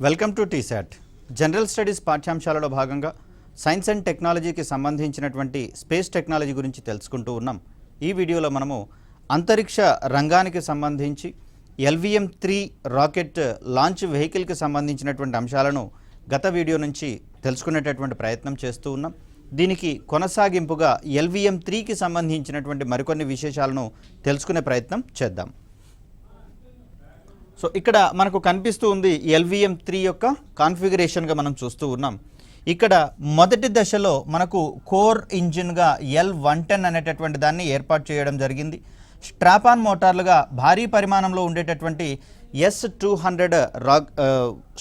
Welcome to TSAT. General studies పాఠ్యాంశాలలో భాగంగా science and టెక్నాలజీకి సంబంధించినటువంటి స్పేస్ టెక్నాలజీ గురించి తెలుసుకుంటూ ఉన్నాం. ఈ వీడియోలో మనము అంతరిక్ష రంగానికి సంబంధించి LVM-3 రాకెట్ లాంచ్ వెహికల్కి సంబంధించినటువంటి అంశాలను గత వీడియో నుంచి తెలుసుకునేటటువంటి ప్రయత్నం చేస్తూ ఉన్నాం. దీనికి కొనసాగింపుగా LVM-3కి సంబంధించినటువంటి మరికొన్ని విశేషాలను తెలుసుకునే ప్రయత్నం చేద్దాం. సో ఇక్కడ మనకు కనిపిస్తూ ఉంది LVM-3 యొక్క కాన్ఫిగరేషన్గా మనం చూస్తూ ఉన్నాం. ఇక్కడ మొదటి దశలో మనకు కోర్ ఇంజిన్గా L110 అనేటటువంటి దాన్ని ఏర్పాటు చేయడం జరిగింది. స్ట్రాపాన్ మోటార్లుగా భారీ పరిమాణంలో ఉండేటటువంటి S200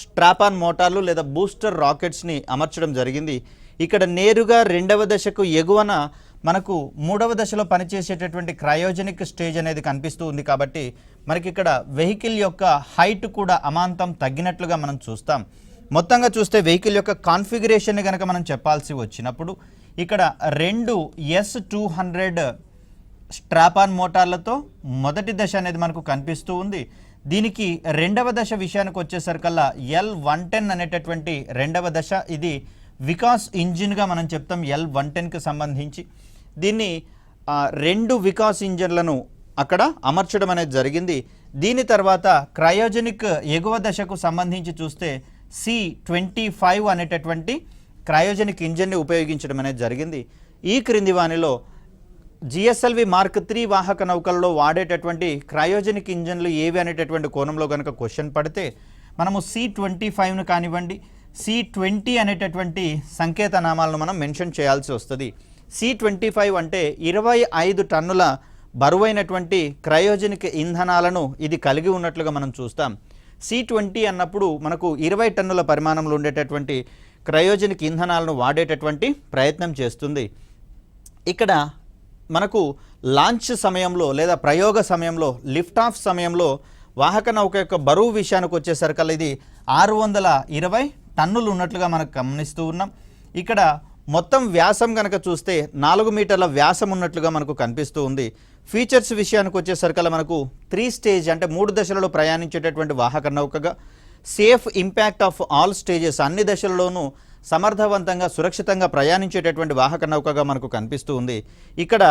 స్ట్రాపాన్ మోటార్లు లేదా బూస్టర్ రాకెట్స్ని అమర్చడం జరిగింది. ఇక్కడ నేరుగా రెండవ దశకు ఎగువన మనకు మూడవ దశలో పనిచేసేటటువంటి క్రయోజెనిక్ స్టేజ్ అనేది కనిపిస్తూ ఉంది. కాబట్టి మనకి ఇక్కడ వెహికల్ యొక్క హైట్ కూడా అమాంతం తగ్గినట్లుగా మనం చూస్తాం. మొత్తంగా చూస్తే వెహికల్ యొక్క కాన్ఫిగరేషన్ కనుక మనం చెప్పాల్సి వచ్చినప్పుడు ఇక్కడ రెండు S200 స్ట్రాపాన్ మోటార్లతో మొదటి దశ అనేది మనకు కనిపిస్తూ ఉంది. దీనికి రెండవ దశ విషయానికి వచ్చేసరికల్లా L110 అనేటటువంటి రెండవ దశ, ఇది వికాస్ ఇంజిన్గా మనం చెప్తాం L110కి సంబంధించి. దీన్ని రెండు వికాస్ ఇంజన్లను అక్కడ అమర్చడం అనేది జరిగింది. దీని తర్వాత క్రయోజెనిక్ ఎగువ దశకు సంబంధించి చూస్తే C25 అనేటటువంటి క్రయోజెనిక్ ఇంజన్ని ఉపయోగించడం అనేది జరిగింది. ఈ క్రింది వానిలో GSLV Mark III వాహక నౌకల్లో వాడేటటువంటి క్రయోజెనిక్ ఇంజన్లు ఏవి అనేటటువంటి కోణంలో కనుక క్వశ్చన్ పడితే మనము C25ను కానివ్వండి, C20 అనేటటువంటి సంకేత నామాలను మనం మెన్షన్ చేయాల్సి వస్తుంది. C25 అంటే 25 టన్నుల బరువైనటువంటి క్రయోజెనిక్ ఇంధనాలను ఇది కలిగి ఉన్నట్లుగా మనం చూస్తాం. C20 అన్నప్పుడు మనకు 20 టన్నుల పరిమాణంలో ఉండేటటువంటి క్రయోజెనిక్ ఇంధనాలను వాడేటటువంటి ప్రయత్నం చేస్తుంది. ఇక్కడ మనకు లాంచ్ సమయంలో లేదా ప్రయోగ సమయంలో, లిఫ్ట్ ఆఫ్ సమయంలో వాహక నౌక యొక్క బరువు విషయానికి వచ్చేసరికల్లా ఇది 620 టన్నులు ఉన్నట్లుగా మనకు గమనిస్తూ ఉన్నాం. ఇక్కడ మొత్తం వ్యాసం కనుక చూస్తే 4 మీటర్ల వ్యాసం ఉన్నట్లుగా మనకు కనిపిస్తూ ఉంది. ఫీచర్స్ విషయానికి వచ్చేసరికల్లా మనకు 3 స్టేజ్ అంటే 3 దశలలో ప్రయాణించేటటువంటి వాహక నౌకగా, safe impact of all stages అన్ని దశలలోనూ సమర్థవంతంగా సురక్షితంగా ప్రయాణించేటటువంటి వాహక నౌకగా మనకు కనిపిస్తూ ఉంది. ఇక్కడ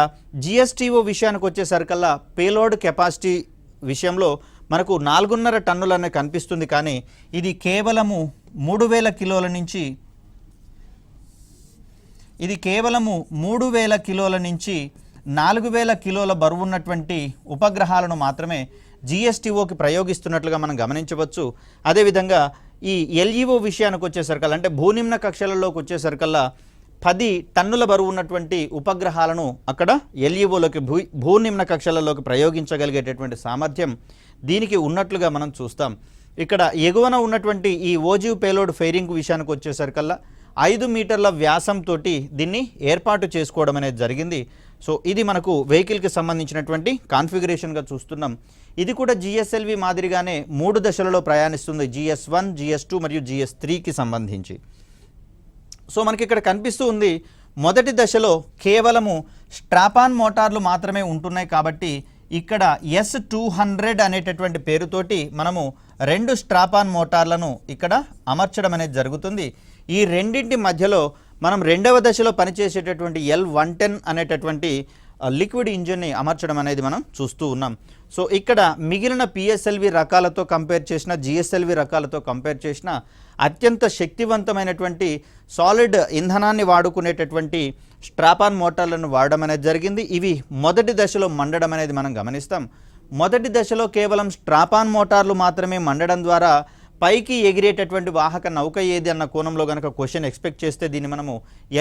GSTO విషయానికి వచ్చేసరికల్లా పేలోడ్ కెపాసిటీ విషయంలో మనకు 4.5 టన్నులనే కనిపిస్తుంది. కానీ ఇది కేవలము 3000 కిలోల నుంచి 4000 కిలోల బరువు ఉన్నటువంటి ఉపగ్రహాలను మాత్రమే GSTOకి ప్రయోగిస్తున్నట్లుగా మనం గమనించవచ్చు. అదేవిధంగా ఈ LEO విషయానికి వచ్చేసరికల్లా అంటే భూనిమ్న కక్షలలోకి వచ్చేసరికల్లా 10 టన్నుల బరువు ఉన్నటువంటి ఉపగ్రహాలను అక్కడ LEOలోకి భూనిమ్న కక్షలలోకి ప్రయోగించగలిగేటటువంటి సామర్థ్యం దీనికి ఉన్నట్లుగా మనం చూస్తాం. ఇక్కడ ఎగువన ఉన్నటువంటి ఈ ఓజివ్ పేలోడ్ ఫెయిరింగ్ విషయానికి వచ్చేసరికల్లా 5 మీటర్ల వ్యాసంతో దీన్ని ఏర్పాటు చేసుకోవడం అనేది జరిగింది. సో ఇది మనకు వెహికల్కి సంబంధించినటువంటి కాన్ఫిగరేషన్గా చూస్తున్నాం. ఇది కూడా GSLV మాదిరిగానే 3 దశలలో ప్రయాణిస్తుంది, GS1, GS2 మరియు GS3కి సంబంధించి. సో మనకి ఇక్కడ కనిపిస్తూ ఉంది మొదటి దశలో కేవలము స్ట్రాపాన్ మోటార్లు మాత్రమే ఉంటున్నాయి. కాబట్టి ఇక్కడ S200 అనేటటువంటి పేరుతోటి మనము 2 స్ట్రాపాన్ మోటార్లను ఇక్కడ అమర్చడం అనేది జరుగుతుంది. ఈ రెండింటి మధ్యలో మనం రెండవ దశలో పనిచేసేటటువంటి L110 అనేటటువంటి లిక్విడ్ ఇంజిన్ని అమర్చడం అనేది మనం చూస్తూ ఉన్నాం. సో ఇక్కడ మిగిలిన PSLV రకాలతో కంపేర్ చేసిన, GSLV రకాలతో కంపేర్ చేసిన అత్యంత శక్తివంతమైనటువంటి సాలిడ్ ఇంధనాన్ని వాడుకునేటటువంటి స్ట్రాపాన్ మోటార్లను వాడడం అనేది జరిగింది. ఇవి మొదటి దశలో మండడం అనేది మనం గమనిస్తాం. మొదటి దశలో కేవలం స్ట్రాపాన్ మోటార్లు మాత్రమే మండడం ద్వారా పైకి ఎగిరేటటువంటి వాహక నౌక ఏది అన్న కోణంలో కనుక క్వశ్చన్ ఎక్స్పెక్ట్ చేస్తే దీన్ని మనము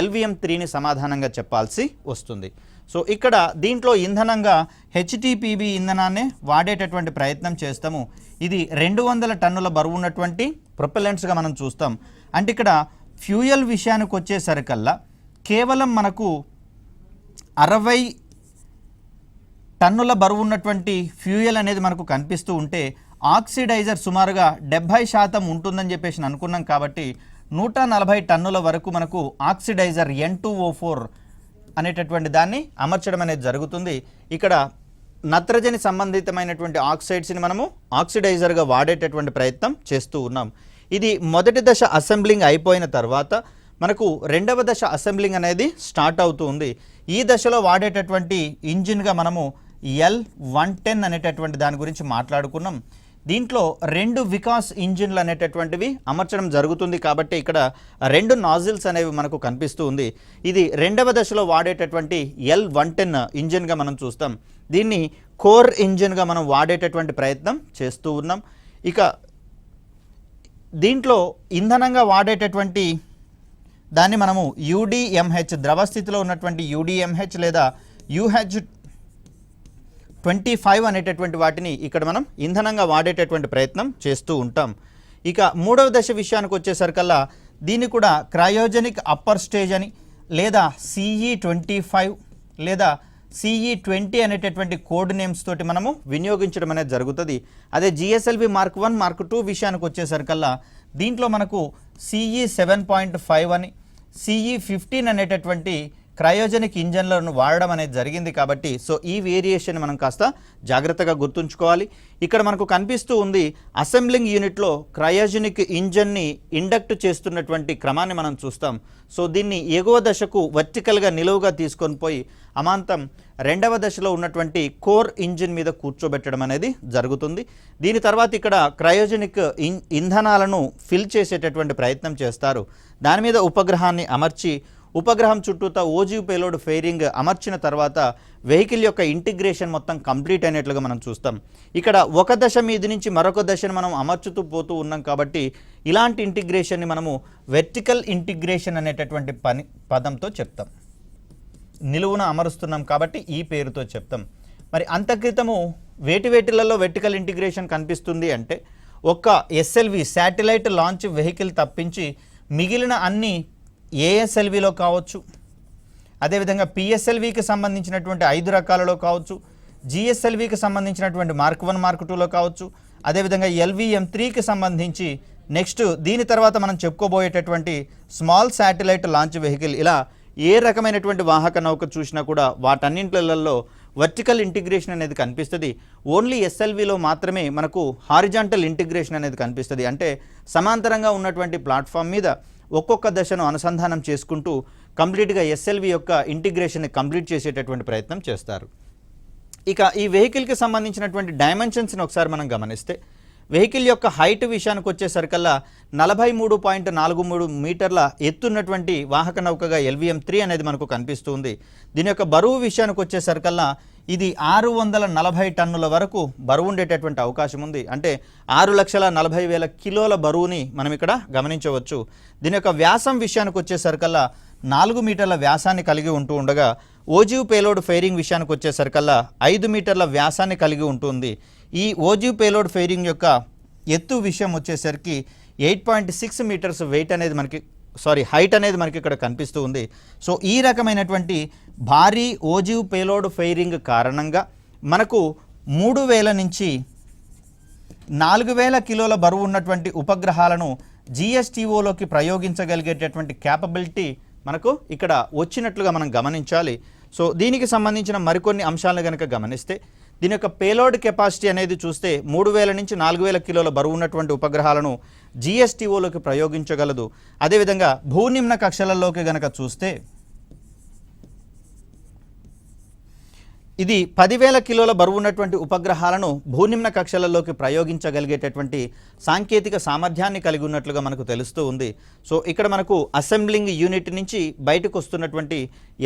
LVM-3ని సమాధానంగా చెప్పాల్సి వస్తుంది. సో ఇక్కడ దీంట్లో ఇంధనంగా HTPB ఇంధనాన్ని వాడేటటువంటి ప్రయత్నం చేస్తాము. ఇది 200 టన్నుల బరువు ఉన్నటువంటి ప్రొపెలెంట్స్గా మనం చూస్తాం. అంటే ఇక్కడ ఫ్యూయల్ విషయానికి వచ్చేసరికల్లా కేవలం మనకు 60 టన్నుల బరువు ఉన్నటువంటి ఫ్యూయల్ అనేది మనకు కనిపిస్తూ ఉంటే ఆక్సిడైజర్ సుమారుగా 70% ఉంటుందని చెప్పేసి అనుకున్నాం. కాబట్టి 140 టన్నుల వరకు మనకు ఆక్సిడైజర్ N2O4 అనేటటువంటి దాన్ని అమర్చడం అనేది జరుగుతుంది. ఇక్కడ నత్రజని సంబంధితమైనటువంటి ఆక్సైడ్స్ని మనము ఆక్సిడైజర్గా వాడేటటువంటి ప్రయత్నం చేస్తూ ఉన్నాం. ఇది మొదటి దశ అసెంబ్లింగ్ అయిపోయిన తర్వాత మనకు రెండవ దశ అసెంబ్లింగ్ అనేది స్టార్ట్ అవుతుంది. ఈ దశలో వాడేటటువంటి ఇంజిన్గా మనము L110 అనేటటువంటి దాని గురించి మాట్లాడుకున్నాం. దీంట్లో 2 వికాస్ ఇంజిన్లు అనేటటువంటివి అమర్చడం జరుగుతుంది కాబట్టి ఇక్కడ 2 నాజిల్స్ అనేవి మనకు కనిపిస్తూ ఉంది. ఇది రెండవ దశలో వాడేటటువంటి L110 ఇంజిన్గా మనం చూస్తాం. దీన్ని కోర్ ఇంజిన్గా మనం వాడేటటువంటి ప్రయత్నం చేస్తూ ఉన్నాం. ఇక దీంట్లో ఇంధనంగా వాడేటటువంటి దాన్ని మనము UDMH ద్రవ స్థితిలో ఉన్నటువంటి UDMH లేదా UH-25 అనేటటువంటి వాటిని ఇక్కడ మనం ఇంధనంగా వాడేటటువంటి ప్రయత్నం చేస్తూ ఉంటాం. ఇక మూడవ దశ విషయానికి వచ్చేసరికల్లా దీన్ని కూడా క్రయోజనిక్ అప్పర్ స్టేజ్ అని లేదా CE25 లేదా CE20 అనేటటువంటి కోడ్ నేమ్స్ తోటి మనము వినియోగించడం అనేది జరుగుతుంది. అదే GSLV Mark 1 Mark 2 విషయానికి వచ్చేసరికల్లా దీంట్లో మనకు CE7.5 అని CE15 అనేటటువంటి క్రయోజనిక్ ఇంజన్లను వాడడం అనేది జరిగింది కాబట్టి సో ఈ వేరియేషన్ మనం కాస్త జాగ్రత్తగా గుర్తుంచుకోవాలి. ఇక్కడ మనకు కనిపిస్తూ ఉంది అసెంబ్లింగ్ యూనిట్లో క్రయోజనిక్ ఇంజన్ని ఇండక్ట్ చేస్తున్నటువంటి క్రమాన్ని మనం చూస్తాం. సో దీన్ని ఎగువ దశకు వర్టికల్గా నిలువుగా తీసుకొని పోయి అమాంతం రెండవ దశలో ఉన్నటువంటి కోర్ ఇంజిన్ మీద కూర్చోబెట్టడం అనేది జరుగుతుంది. దీని తర్వాత ఇక్కడ క్రయోజనిక్ ఇంధనాలను ఫిల్ చేసేటటువంటి ప్రయత్నం చేస్తారు. దాని మీద ఉపగ్రహాన్ని అమర్చి ఉపగ్రహం చుట్టూతా ఓజీవ్ పేలోడ్ ఫెయిరింగ్ అమర్చిన తర్వాత వెహికల్ యొక్క ఇంటిగ్రేషన్ మొత్తం కంప్లీట్ అయినట్లుగా మనం చూస్తాం. ఇక్కడ ఒక దశ మీద నుంచి మరొక దశను మనం అమర్చుతూ పోతూ ఉన్నాం కాబట్టి ఇలాంటి ఇంటిగ్రేషన్ని మనము వెర్టికల్ ఇంటిగ్రేషన్ అనేటటువంటి పదంతో చెప్తాం. నిలువున అమరుస్తున్నాం కాబట్టి ఈ పేరుతో చెప్తాం. మరి అంతక్రితము వేటిలలో వెర్టికల్ ఇంటిగ్రేషన్ కనిపిస్తుంది అంటే ఒక్క SLV శాటిలైట్ లాంచ్ వెహికల్ తప్పించి మిగిలిన అన్ని ASLVలో కావచ్చు, అదేవిధంగా PSLVకి సంబంధించినటువంటి 5 రకాలలో కావచ్చు, GSLVకి సంబంధించినటువంటి Mark 1 Mark 2లో కావచ్చు, అదేవిధంగా LVM3కి సంబంధించి నెక్స్ట్ దీని తర్వాత మనం చెప్పుకోబోయేటటువంటి స్మాల్ శాటిలైట్ లాంచ్ వెహికల్, ఇలా ఏ రకమైనటువంటి వాహక నౌక చూసినా కూడా వాటన్నింటిలలో వర్టికల్ ఇంటిగ్రేషన్ అనేది కనిపిస్తుంది. ఓన్లీ SLVలో మాత్రమే మనకు హారిజాంటల్ ఇంటిగ్రేషన్ అనేది కనిపిస్తుంది. అంటే సమాంతరంగా ఉన్నటువంటి ప్లాట్ఫామ్ మీద ఒక్కొక్క దశను అనుసంధానం చేసుకుంటూ కంప్లీట్గా SLV యొక్క ఇంటిగ్రేషన్ని కంప్లీట్ చేసేటటువంటి ప్రయత్నం చేస్తారు. ఇక ఈ వెహికల్కి సంబంధించినటువంటి డైమెన్షన్స్ని ఒకసారి మనం గమనిస్తే వెహికల్ యొక్క హైట్ విషయానికి వచ్చేసరికల్లా 43.43 మీటర్ల ఎత్తున్నటువంటి వాహక నౌకగా LVM3 అనేది మనకు కనిపిస్తుంది. దీని యొక్క బరువు విషయానికి వచ్చేసరికల్లా ఇది 640 టన్నుల వరకు బరువు ఉండేటటువంటి అవకాశం ఉంది. అంటే 6,40,000 కిలోల బరువుని మనం ఇక్కడ గమనించవచ్చు. దీని యొక్క వ్యాసం విషయానికి వచ్చేసరికల్లా 4 మీటర్ల వ్యాసాన్ని కలిగి ఉంటూ ఉండగా ఓజీవ్ పేలోడ్ ఫెయిరింగ్ విషయానికి వచ్చేసరికల్లా 5 మీటర్ల వ్యాసాన్ని కలిగి ఉంటుంది. ఈ ఓజీవ్ పేలోడ్ ఫెయిరింగ్ యొక్క ఎత్తు విషయం వచ్చేసరికి 8.6 మీటర్స్ వెయిట్ అనేది హైట్ అనేది మనకి ఇక్కడ కనిపిస్తూ ఉంది. సో ఈ రకమైనటువంటి భారీ ఓజీవ్ పేలోడ్ ఫెయిరింగ్ కారణంగా మనకు 3,000 నుంచి 4,000 కిలోల బరువు ఉన్నటువంటి ఉపగ్రహాలను GSTOలోకి ప్రయోగించగలిగేటటువంటి క్యాపబిలిటీ మనకు ఇక్కడ వచ్చినట్లుగా మనం గమనించాలి. సో దీనికి సంబంధించిన మరికొన్ని అంశాలను కనుక గమనిస్తే దీని యొక్క పేలోడ్ కెపాసిటీ అనేది చూస్తే 3,000 నుంచి 4,000 కిలోల బరువు ఉన్నటువంటి ఉపగ్రహాలను GSTOలోకి ప్రయోగించగలదు. అదేవిధంగా భూనిమ్న కక్షలలోకి గనక చూస్తే ఇది 10,000 కిలోల బరువు ఉన్నటువంటి ఉపగ్రహాలను భూనిమ్న కక్షలలోకి ప్రయోగించగలిగేటటువంటి సాంకేతిక సామర్థ్యాన్ని కలిగి ఉన్నట్లుగా మనకు తెలుస్తూ ఉంది. సో ఇక్కడ మనకు అసెంబ్లింగ్ యూనిట్ నుంచి బయటకు వస్తున్నటువంటి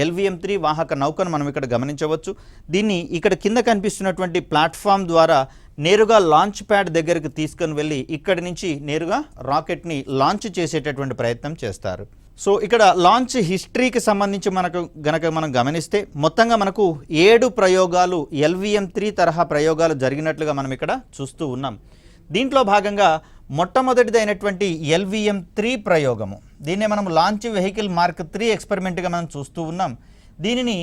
LVM3 వాహక నౌకను మనం ఇక్కడ గమనించవచ్చు. దీన్ని ఇక్కడ కింద కనిపిస్తున్నటువంటి ప్లాట్ఫామ్ ద్వారా నేరుగా లాంచ్ ప్యాడ్ దగ్గరికి తీసుకొని వెళ్ళి ఇక్కడి నుంచి నేరుగా రాకెట్ని లాంచ్ చేసేటటువంటి ప్రయత్నం చేస్తారు. సో ఇక్కడ లాంచ్ హిస్టరీకి సంబంధించి మనం గమనిస్తే మొత్తంగా మనకు 7 ప్రయోగాలు LVM3 తరహా ప్రయోగాలు జరిగినట్లుగా మనం ఇక్కడ చూస్తూ ఉన్నాం. దీంట్లో భాగంగా మొట్టమొదటిదైనటువంటి LVM3 ప్రయోగము, దీన్నే మనం లాంచ్ వెహికల్ Mark 3 ఎక్స్పెరిమెంట్గా మనం చూస్తూ ఉన్నాం. దీనిని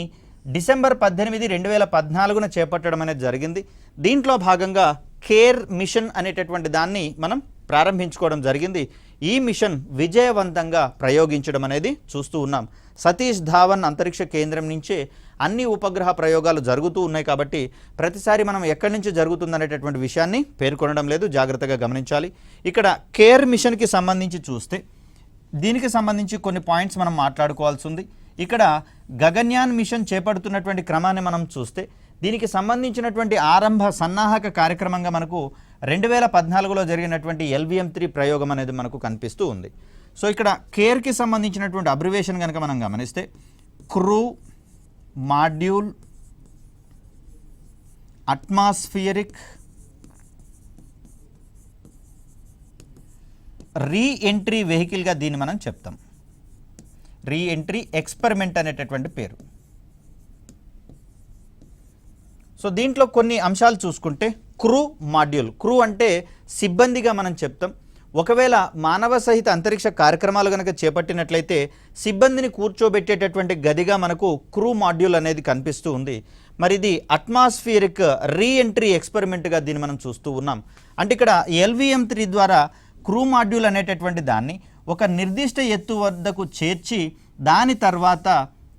డిసెంబర్ 18, 2014న చేపట్టడం అనేది జరిగింది. దీంట్లో భాగంగా కేర్ మిషన్ అనేటటువంటి దాన్ని మనం ప్రారంభించుకోవడం జరిగింది. ఈ మిషన్ విజయవంతంగా ప్రయోగించడం అనేది చూస్తూ ఉన్నాం. సతీష్ ధావన్ అంతరిక్ష కేంద్రం నుంచే అన్ని ఉపగ్రహ ప్రయోగాలు జరుగుతూ ఉన్నాయి కాబట్టి ప్రతిసారి మనం ఎక్కడి నుంచి జరుగుతుందనేటటువంటి విషయాన్ని పేర్కొనడం లేదు, జాగ్రత్తగా గమనించాలి. ఇక్కడ కేర్ మిషన్కి సంబంధించి చూస్తే దీనికి సంబంధించి కొన్ని పాయింట్స్ మనం మాట్లాడుకోవాల్సి ఉంది. ఇక్కడ గగన్యాన్ మిషన్ చేపడుతున్నటువంటి క్రమాన్ని మనం చూస్తే దీనికి సంబంధించినటువంటి ఆరంభ సన్నాహక కార్యక్రమంగా మనకు 2014లో జరిగినటువంటి LVM-3 ప్రయోగం అనేది మనకు కనిపిస్తూ ఉంది. సో ఇక్కడ కేర్కి సంబంధించినటువంటి అబ్రివేషన్ కనుక మనం గమనిస్తే క్రూ మాడ్యూల్ అట్మాస్ఫియరిక్ రీఎంట్రీ వెహికల్గా దీన్ని మనం చెప్తాం. రీఎంట్రీ ఎక్స్పెరిమెంట్ అనేటటువంటి పేరు. సో దీంట్లో కొన్ని అంశాలు చూసుకుంటే క్రూ మాడ్యూల్, క్రూ అంటే సిబ్బందిగా మనం చెప్తాం. ఒకవేళ మానవ సహిత అంతరిక్ష కార్యక్రమాలు కనుక చేపట్టినట్లయితే సిబ్బందిని కూర్చోబెట్టేటటువంటి గదిగా మనకు క్రూ మాడ్యూల్ అనేది కనిపిస్తూ ఉంది. మరి ఇది అట్మాస్ఫియరిక్ రీఎంట్రీ ఎక్స్పెరిమెంట్గా దీన్ని మనం చూస్తూ ఉన్నాం. అంటే ఇక్కడ LVM-3 ద్వారా క్రూ మాడ్యూల్ అనేటటువంటి దాన్ని ఒక నిర్దిష్ట ఎత్తు వద్దకు చేర్చి దాని తర్వాత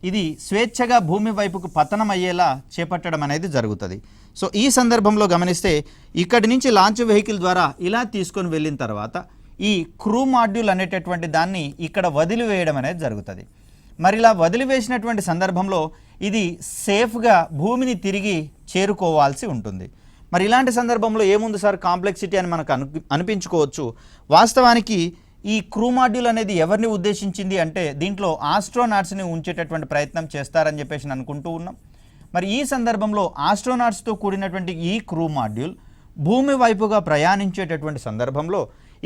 ఇది స్వేచ్ఛగా భూమి వైపుకు పతనం అయ్యేలా చేపట్టడం అనేది జరుగుతుంది. సో ఈ సందర్భంలో గమనిస్తే ఇక్కడి నుంచి లాంచ్ వెహికల్ ద్వారా ఇలా తీసుకొని వెళ్ళిన తర్వాత ఈ క్రూ మాడ్యూల్ అనేటటువంటి దాన్ని ఇక్కడ వదిలివేయడం అనేది జరుగుతుంది. మరి ఇలా వదిలివేసినటువంటి సందర్భంలో ఇది సేఫ్గా భూమిని తిరిగి చేరుకోవాల్సి ఉంటుంది. మరి ఇలాంటి సందర్భంలో ఏముంది సార్ కాంప్లెక్సిటీ అని మనకు అనిపించుకోవచ్చు. వాస్తవానికి ఈ క్రూ మాడ్యూల్ అనేది ఎవరిని ఉద్దేశించింది అంటే దీంట్లో ఆస్ట్రోనాట్స్ని ఉంచేటటువంటి ప్రయత్నం చేస్తారని చెప్పేసి అనుకుంటూ ఉన్నాం. మరి ఈ సందర్భంలో ఆస్ట్రోనాట్స్తో కూడినటువంటి ఈ క్రూ మాడ్యూల్ భూమి వైపుగా ప్రయాణించేటటువంటి సందర్భంలో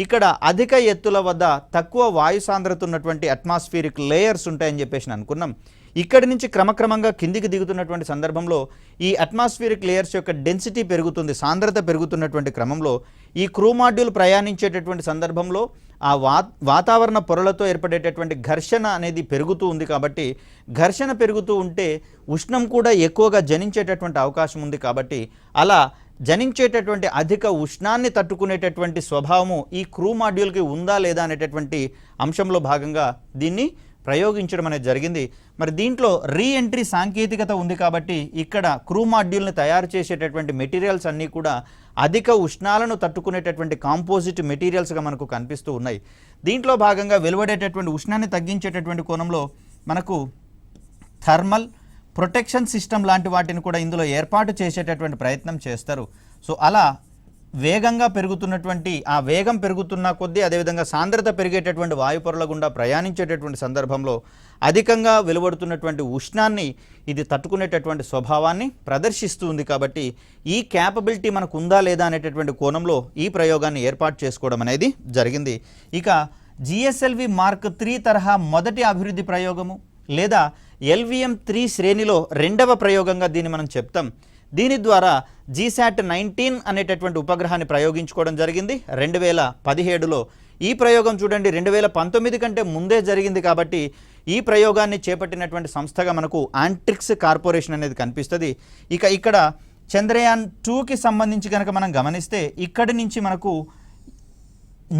ఇక్కడ అధిక ఎత్తుల వద్ద తక్కువ వాయు సాంద్రత ఉన్నటువంటి అట్మాస్ఫియరిక్ లేయర్స్ ఉంటాయని చెప్పేసి అనుకున్నాం. ఇక్కడి నుంచి క్రమక్రమంగా కిందికి దిగుతున్నటువంటి సందర్భంలో ఈ అట్మాస్ఫియరిక్ లేయర్స్ యొక్క డెన్సిటీ పెరుగుతుంది, సాంద్రత పెరుగుతున్నటువంటి క్రమంలో ఈ క్రూ మాడ్యూల్ ప్రయాణించేటటువంటి సందర్భంలో ఆ వాతావరణ పొరలతో ఏర్పడేటటువంటి ఘర్షణ అనేది పెరుగుతూ ఉంది. కాబట్టి ఘర్షణ పెరుగుతూ ఉంటే ఉష్ణం కూడా ఎక్కువగా జనించేటటువంటి అవకాశం ఉంది. కాబట్టి అలా జనించేటటువంటి అధిక ఉష్ణాన్ని తట్టుకునేటటువంటి స్వభావము ఈ క్రూ మాడ్యూల్కి ఉందా లేదా అనేటటువంటి అంశంలో భాగంగా దీన్ని ప్రయోగించడం అనేది జరిగింది. మరి దీంట్లో రీఎంట్రీ సాంకేతికత ఉంది కాబట్టి ఇక్కడ క్రూ మాడ్యూల్ని తయారు చేసేటటువంటి మెటీరియల్స్ అన్నీ కూడా అధిక ఉష్ణాలను తట్టుకునేటటువంటి కాంపోజిట్ మెటీరియల్స్గా మనకు కనిపిస్తూ ఉన్నాయి. దీంట్లో భాగంగా వెలువడేటటువంటి ఉష్ణాన్ని తగ్గించేటటువంటి కోణంలో మనకు థర్మల్ ప్రొటెక్షన్ సిస్టమ్ లాంటి వాటిని కూడా ఇందులో ఏర్పాటు చేసేటటువంటి ప్రయత్నం చేస్తారు. సో అలా వేగంగా పెరుగుతున్నటువంటి ఆ వేగం పెరుగుతున్న కొద్దీ అదేవిధంగా సాంద్రత పెరిగేటటువంటి వాయుపొరల గుండా ప్రయాణించేటటువంటి సందర్భంలో అధికంగా వెలువడుతున్నటువంటి ఉష్ణాన్ని ఇది తట్టుకునేటటువంటి స్వభావాన్ని ప్రదర్శిస్తుంది. కాబట్టి ఈ క్యాపబిలిటీ మనకు ఉందా లేదా అనేటటువంటి కోణంలో ఈ ప్రయోగాన్ని ఏర్పాటు చేసుకోవడం అనేది జరిగింది. ఇక GSLV Mark 3 తరహా మొదటి అభివృద్ధి ప్రయోగము లేదా LVM-3 శ్రేణిలో రెండవ ప్రయోగంగా దీన్ని మనం చెప్తాం. దీని ద్వారా GSAT-19 అనేటటువంటి ఉపగ్రహాన్ని ప్రయోగించుకోవడం జరిగింది 2017లో. ఈ ప్రయోగం చూడండి 2019 కంటే ముందే జరిగింది. కాబట్టి ఈ ప్రయోగాన్ని చేపట్టినటువంటి సంస్థగా మనకు యాంట్రిక్స్ కార్పొరేషన్ అనేది కనిపిస్తుంది. ఇక ఇక్కడ చంద్రయాన్ 2కి సంబంధించి కనుక మనం గమనిస్తే ఇక్కడి నుంచి మనకు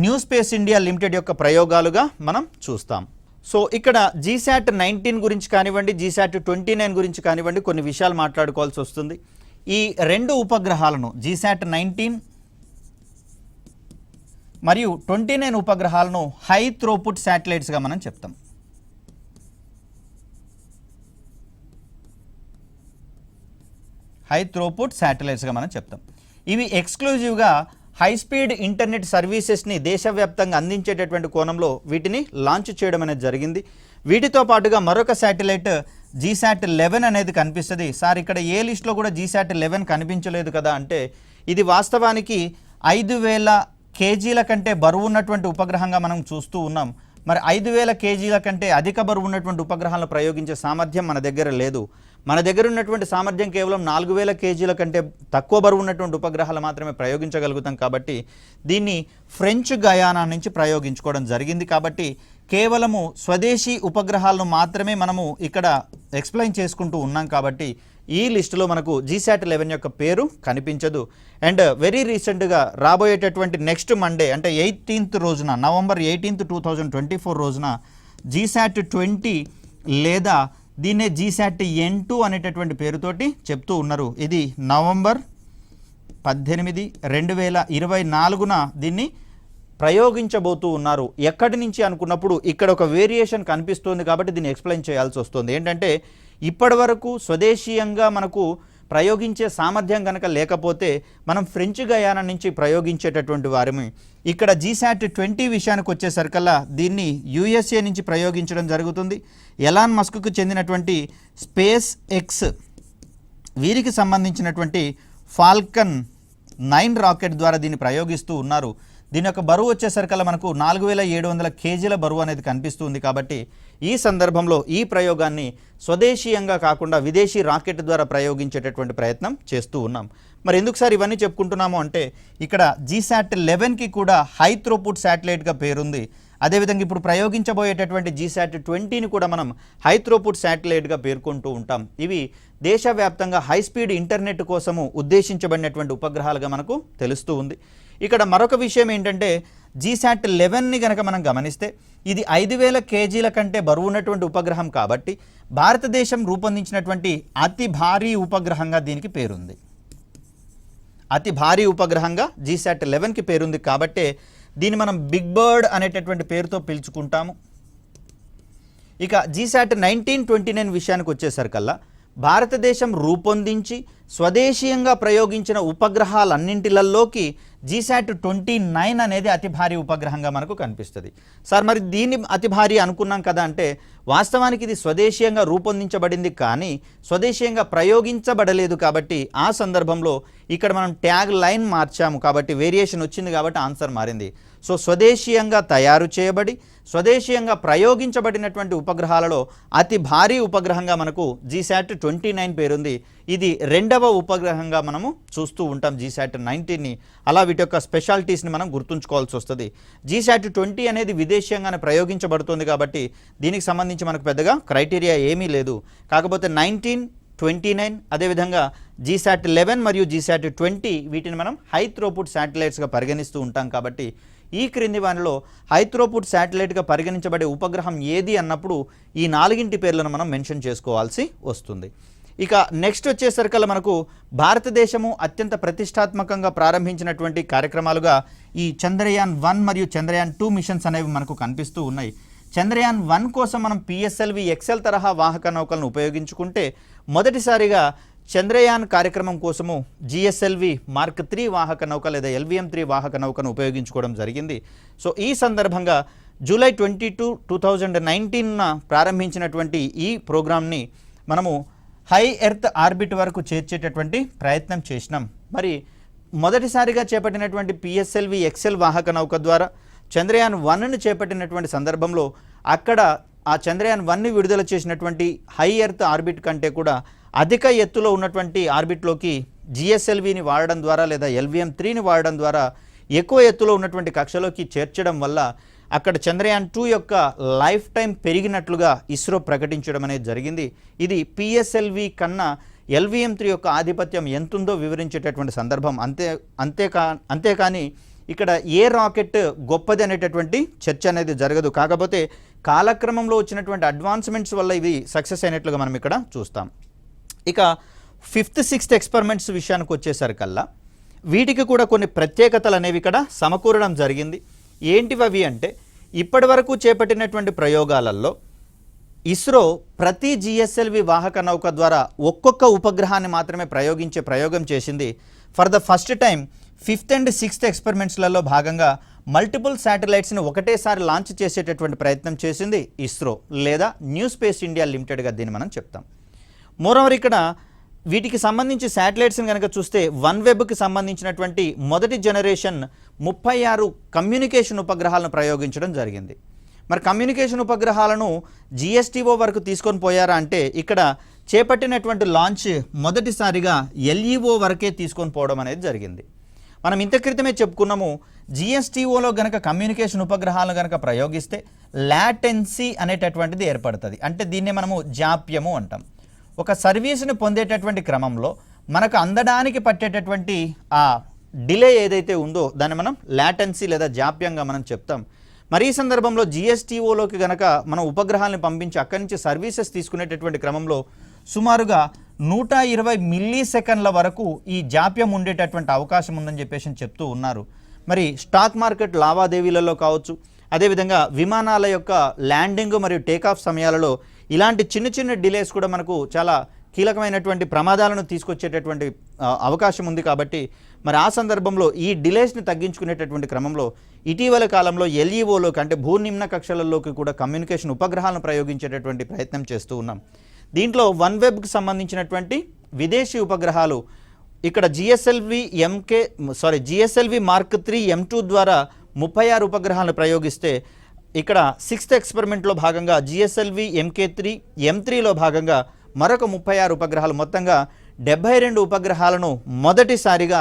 న్యూ స్పేస్ ఇండియా లిమిటెడ్ యొక్క ప్రయోగాలుగా మనం చూస్తాం. సో ఇక్కడ GSAT-19 గురించి కానివ్వండి, GSAT-29 గురించి కానివ్వండి కొన్ని విషయాలు మాట్లాడుకోవాల్సి వస్తుంది. ఈ రెండు ఉపగ్రహాలను GSAT-19 మరియు 29 ఉపగ్రహాలను హై థ్రోపుట్ శాటిలైట్స్గా మనం చెప్తాం. హై థ్రోపుట్ శాటిలైట్స్గా మనం చెప్తాం. ఇవి ఎక్స్క్లూజివ్గా హై స్పీడ్ ఇంటర్నెట్ సర్వీసెస్ని దేశవ్యాప్తంగా అందించేటటువంటి కోణంలో వీటిని లాంచ్ చేయడం అనేది జరిగింది. వీటితో పాటుగా మరొక శాటిలైట్ GSAT-11 అనేది కనిపిస్తుంది. సార్ ఇక్కడ ఏ లిస్ట్లో కూడా GSAT-11 కనిపించలేదు కదా అంటే ఇది వాస్తవానికి 5000 కేజీల కంటే బరువు ఉన్నటువంటి ఉపగ్రహంగా మనం చూస్తూ ఉన్నాం. మరి 5000 కేజీల కంటే అధిక బరువు ఉన్నటువంటి ఉపగ్రహాలను ప్రయోగించే సామర్థ్యం మన దగ్గర లేదు. మన దగ్గర ఉన్నటువంటి సామర్థ్యం కేవలం 4000 కేజీల కంటే తక్కువ బరువు ఉన్నటువంటి ఉపగ్రహాలు మాత్రమే ప్రయోగించగలుగుతాం. కాబట్టి దీన్ని ఫ్రెంచ్ గయానా నుంచి ప్రయోగించుకోవడం జరిగింది. కాబట్టి కేవలము స్వదేశీ ఉపగ్రహాలను మాత్రమే మనము ఇక్కడ ఎక్స్ప్లెయిన్ చేసుకుంటూ ఉన్నాం కాబట్టి ఈ లిస్టులో మనకు GSAT-11 యొక్క పేరు కనిపించదు. అండ్ వెరీ రీసెంట్గా రాబోయేటటువంటి నెక్స్ట్ మండే అంటే 18th రోజున నవంబర్ 18th 2024 రోజున GSAT-20 లేదా దీన్నే GSAT-N2 అనేటటువంటి పేరుతోటి చెప్తూ ఉన్నారు. ఇది నవంబర్ 18, 2024న దీన్ని ప్రయోగించబోతూ ఉన్నారు. ఎక్కడి నుంచి అనుకున్నప్పుడు ఇక్కడ ఒక వేరియేషన్ కనిపిస్తుంది కాబట్టి దీన్ని ఎక్స్ప్లెయిన్ చేయాల్సి వస్తుంది. ఏంటంటే ఇప్పటి వరకు స్వదేశీయంగా మనకు ప్రయోగించే సామర్థ్యం కనుక లేకపోతే మనం ఫ్రెంచ్ గయానా నుంచి ప్రయోగించేటటువంటి వారిని ఇక్కడ GSAT-20 విషయానికి వచ్చేసరికల్లా దీన్ని USA నుంచి ప్రయోగించడం జరుగుతుంది. ఎలాన్ మస్క్కు చెందినటువంటి స్పేస్ ఎక్స్ వీరికి సంబంధించినటువంటి ఫాల్కన్ 9 రాకెట్ ద్వారా దీన్ని ప్రయోగిస్తూ ఉన్నారు. దీని యొక్క బరువు వచ్చేసరికల్లా మనకు 4700 kgల బరువు అనేది కనిపిస్తుంది. కాబట్టి ఈ సందర్భంలో ఈ ప్రయోగాన్ని స్వదేశీయంగా కాకుండా విదేశీ రాకెట్ ద్వారా ప్రయోగించేటటువంటి ప్రయత్నం చేస్తూ ఉన్నాం. మరి ఎందుకు సార్ ఇవన్నీ చెప్పుకుంటున్నాము అంటే ఇక్కడ GSAT-11కి కూడా హై త్రోపుట్ శాటిలైట్గా పేరుంది. అదేవిధంగా ఇప్పుడు ప్రయోగించబోయేటటువంటి GSAT-20ని కూడా మనం హై త్రోపుట్ శాటిలైట్గా పేర్కొంటూ ఉంటాం. ఇవి దేశవ్యాప్తంగా హై స్పీడ్ ఇంటర్నెట్ కోసము ఉద్దేశించబడినటువంటి ఉపగ్రహాలుగా మనకు తెలుస్తూ ఉంది. ఇక్కడ మరొక విషయం ఏంటంటే GSAT-11ని కనుక మనం గమనిస్తే ఇది 5000 kgల కంటే బరువు ఉన్నటువంటి ఉపగ్రహం కాబట్టి భారతదేశం రూపొందించినటువంటి అతి భారీ ఉపగ్రహంగా దీనికి పేరుంది. అతి భారీ ఉపగ్రహంగా GSAT-11కి పేరుంది కాబట్టే దీన్ని మనం బిగ్ బర్డ్ అనేటటువంటి పేరుతో పిలుచుకుంటాము. ఇక GSAT-1929 విషయానికి వచ్చేసరికల్లా భారతదేశం రూపొందించి స్వదేశీయంగా ప్రయోగించిన ఉపగ్రహాలన్నింటిలలోకి GSAT-29 అనేది అతి భారీ ఉపగ్రహంగా మనకు కనిపిస్తుంది. సార్ మరి దీన్ని అతి భారీ అనుకున్నాం కదా అంటే వాస్తవానికి ఇది స్వదేశీయంగా రూపొందించబడింది కానీ స్వదేశీయంగా ప్రయోగించబడలేదు. కాబట్టి ఆ సందర్భంలో ఇక్కడ మనం ట్యాగ్ లైన్ మార్చాము కాబట్టి వేరియేషన్ వచ్చింది కాబట్టి ఆన్సర్ మారింది. సో స్వదేశీయంగా తయారు చేయబడి స్వదేశీయంగా ప్రయోగించబడినటువంటి ఉపగ్రహాలలో అతి భారీ ఉపగ్రహంగా మనకు GSAT-29 పేరుంది. ఇది రెండవ ఉపగ్రహంగా మనము చూస్తూ ఉంటాం GSAT-19ని. అలా వీటి యొక్క స్పెషాలిటీస్ని మనం గుర్తుంచుకోవాల్సి వస్తుంది. GSAT-20 అనేది విదేశీయంగానే ప్రయోగించబడుతుంది కాబట్టి దీనికి సంబంధించి మనకు పెద్దగా క్రైటీరియా ఏమీ లేదు. కాకపోతే 19, 29 అదేవిధంగా GSAT-11 మరియు GSAT-20 వీటిని మనం హై త్రోపుట్ శాటిలైట్స్గా పరిగణిస్తూ ఉంటాం. కాబట్టి ఈ క్రింది వానిలో హై త్రోపుట్ శాటిలైట్గా పరిగణించబడే ఉపగ్రహం ఏది అన్నప్పుడు ఈ 4 పేర్లను మనం మెన్షన్ చేసుకోవాల్సి వస్తుంది. ఇక నెక్స్ట్ వచ్చేసరికల్లా మనకు భారతదేశము అత్యంత ప్రతిష్టాత్మకంగా ప్రారంభించినటువంటి కార్యక్రమాలుగా ఈ చంద్రయాన్-1 మరియు చంద్రయాన్-2 మిషన్స్ అనేవి మనకు కనిపిస్తూ ఉన్నాయి. చంద్రయాన్-1 కోసం మనం PSLV XL తరహా వాహక నౌకలను ఉపయోగించుకుంటే మొదటిసారిగా చంద్రయాన్ కార్యక్రమం కోసము GSLV Mark 3 వాహక నౌక లేదా LVM-3 వాహక నౌకను ఉపయోగించుకోవడం జరిగింది. సో ఈ సందర్భంగా జూలై 22, 2019న ప్రారంభించినటువంటి ఈ ప్రోగ్రామ్ని మనము హై ఎర్త్ ఆర్బిట్ వరకు చేర్చేటటువంటి ప్రయత్నం చేసినాం. మరి మొదటిసారిగా చేపట్టినటువంటి PSLV XL వాహక నౌక ద్వారా చంద్రయాన్-1ను చేపట్టినటువంటి సందర్భంలో అక్కడ ఆ చంద్రయాన్-1ని విడుదల చేసినటువంటి హై ఎర్త్ ఆర్బిట్ కంటే కూడా అధిక ఎత్తులో ఉన్నటువంటి ఆర్బిట్లోకి GSLVని వాడడం ద్వారా లేదా LVM-3ని వాడడం ద్వారా ఎక్కువ ఎత్తులో ఉన్నటువంటి కక్షలోకి చేర్చడం వల్ల అక్కడ చంద్రయాన్-2 యొక్క లైఫ్ టైం పెరిగినట్లుగా ఇస్రో ప్రకటించడం అనేది జరిగింది. ఇది PSLV కన్నా LVM-3 యొక్క ఆధిపత్యం ఎంతుందో వివరించేటటువంటి సందర్భం. అంతేకాని ఇక్కడ ఏ రాకెట్ గొప్పది అనేటటువంటి చర్చ అనేది జరగదు. కాకపోతే కాలక్రమంలో వచ్చినటువంటి అడ్వాన్స్మెంట్స్ వల్ల ఇవి సక్సెస్ అయినట్లుగా మనం ఇక్కడ చూస్తాం. ఇక 5th, 6th ఎక్స్పెరిమెంట్స్ విషయానికి వచ్చేసరికల్లా వీటికి కూడా కొన్ని ప్రత్యేకతలు అనేవి ఇక్కడ సమకూరడం జరిగింది. ఏంటివి అంటే ఇప్పటి వరకు చేపట్టినటువంటి ప్రయోగాలలో ఇస్రో ప్రతి GSLV వాహక నౌక ద్వారా ఒక్కొక్క ఉపగ్రహాన్ని మాత్రమే ప్రయోగం చేసింది. For the first time 5th and 6th ఎక్స్పెరిమెంట్స్లలో భాగంగా మల్టిపుల్ శాటిలైట్స్ని ఒకటేసారి లాంచ్ చేసేటటువంటి ప్రయత్నం చేసింది ఇస్రో లేదా న్యూ స్పేస్ ఇండియా లిమిటెడ్గా దీన్ని మనం చెప్తాం. మోరోవర్ ఇక్కడ వీటికి సంబంధించి శాటిలైట్స్ని కనుక చూస్తే OneWebకి సంబంధించినటువంటి మొదటి జనరేషన్ 36 కమ్యూనికేషన్ ఉపగ్రహాలను ప్రయోగించడం జరిగింది. మరి కమ్యూనికేషన్ ఉపగ్రహాలను GSTO వరకు తీసుకొని పోయారా అంటే ఇక్కడ చేపట్టినటువంటి లాంచ్ మొదటిసారిగా LEO వరకే తీసుకొని పోవడం అనేది జరిగింది. మనం ఇంత క్రితమే చెప్పుకున్నాము, జిఎస్టీఓలో గనక కమ్యూనికేషన్ ఉపగ్రహాలను గనక ప్రయోగిస్తే లాటెన్సీ అనేటటువంటిది ఏర్పడుతుంది. అంటే దీన్నే మనము జాప్యము అంటాం. ఒక సర్వీస్ని పొందేటటువంటి క్రమంలో మనకు అందడానికి పట్టేటటువంటి ఆ డిలే ఏదైతే ఉందో దాన్ని మనం లాటెన్సీ లేదా జాప్యంగా మనం చెప్తాం. మరి ఈ సందర్భంలో జిఎస్టీఓలోకి గనక మనం ఉపగ్రహాలను పంపించి అక్కడి నుంచి సర్వీసెస్ తీసుకునేటటువంటి క్రమంలో సుమారుగా 120 మిల్లీ సెకండ్ల వరకు ఈ జాప్యం ఉండేటటువంటి అవకాశం ఉందని చెప్పేసి చెప్తూ ఉన్నారు. మరి స్టాక్ మార్కెట్ లావాదేవీలలో కావచ్చు, అదేవిధంగా విమానాల యొక్క ల్యాండింగ్ మరియు టేకాఫ్ సమయాలలో ఇలాంటి చిన్న చిన్న డిలేస్ కూడా మనకు చాలా కీలకమైనటువంటి ప్రమాదాలను తీసుకొచ్చేటటువంటి అవకాశం ఉంది. కాబట్టి మరి ఆ సందర్భంలో ఈ డిలేస్ని తగ్గించుకునేటటువంటి క్రమంలో ఇటీవల కాలంలో ఎల్ఈఓలోకి అంటే భూనిమ్న కక్షలలోకి కూడా కమ్యూనికేషన్ ఉపగ్రహాలను ప్రయోగించేటటువంటి ప్రయత్నం చేస్తూ ఉన్నాం. దీంట్లో వన్ వెబ్కి సంబంధించినటువంటి విదేశీ ఉపగ్రహాలు ఇక్కడ జిఎస్ఎల్వి మార్క్ 3 M2 ద్వారా 36 ఉపగ్రహాలను ప్రయోగిస్తే ఇక్కడ 6th ఎక్స్పెరిమెంట్లో భాగంగా జిఎస్ఎల్వి MK3 M3లో భాగంగా మరొక 36 ఉపగ్రహాలు, మొత్తంగా 72 ఉపగ్రహాలను మొదటిసారిగా